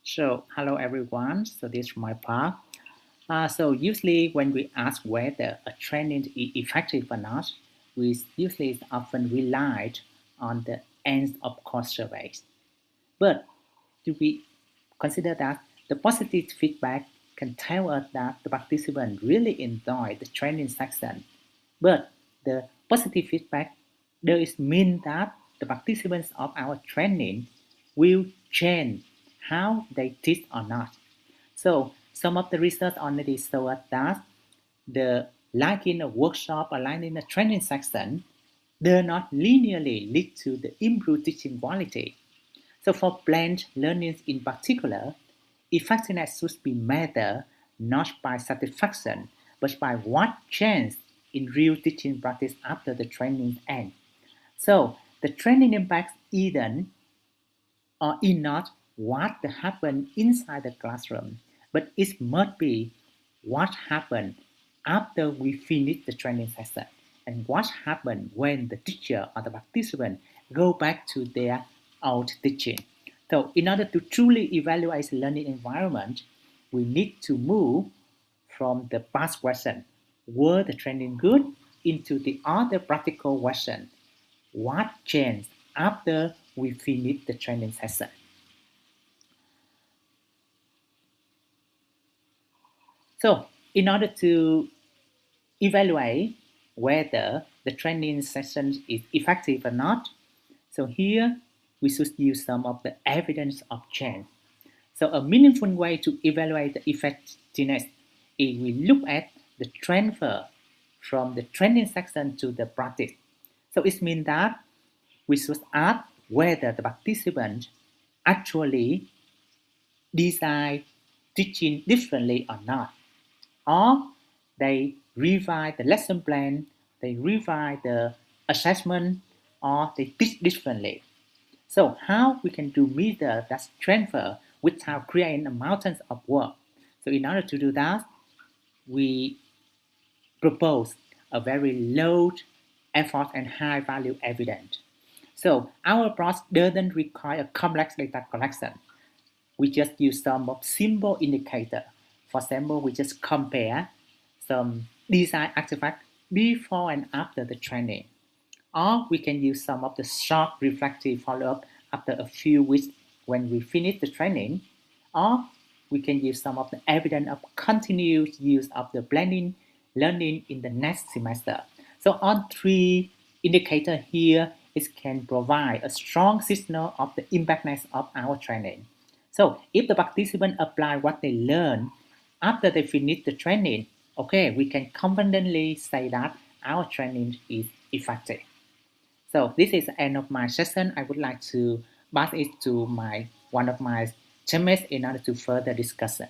So, hello everyone. So, this is my part. So, usually when we ask whether a training is effective or not, we usually often relied on the end of course surveys. But do we consider that the positive feedback can tell us that the participant really enjoyed the training section? But the positive feedback does mean that the participants of our training will change how they teach or not. So some of the research already show us that the like in a workshop or like in a training section do not linearly lead to the improved teaching quality. So for blended learning in particular, effectiveness should be measured not by satisfaction, but by what changed in real teaching practice after the training ends. So the training impacts either or is not what happened inside the classroom, but it must be what happened after we finish the training session and what happened when the teacher or the participant go back to their old teaching. So in order to truly evaluate the learning environment, we need to move from the past question, were the training good, into the other practical question, what changed after we finish the training session. So, in order to evaluate whether the training session is effective or not, so here we should use some of the evidence of change. So, a meaningful way to evaluate the effectiveness is we look at the transfer from the training section to the practice. So, it means that we should ask whether the participants actually decide teaching differently or not, or they revise the lesson plan, they revise the assessment, or they teach differently. So how we can do meter that transfer without creating a mountains of work? So in order to do that, we propose a very low effort and high value evidence. So our approach doesn't require complex data collection. We just use some of simple indicator. For example, we just compare some design artifact before and after the training. Or we can use some of the short reflective follow-up after a few weeks when we finish the training. Or we can use some of the evidence of continuous use of the blending learning in the next semester. So on three indicators here, it can provide a strong signal of the impactness of our training. So if the participant apply what they learn after they finish the training, okay, we can confidently say that our training is effective. So this is the end of my session. I would like to pass it to my one of my teammates in order to further discussion.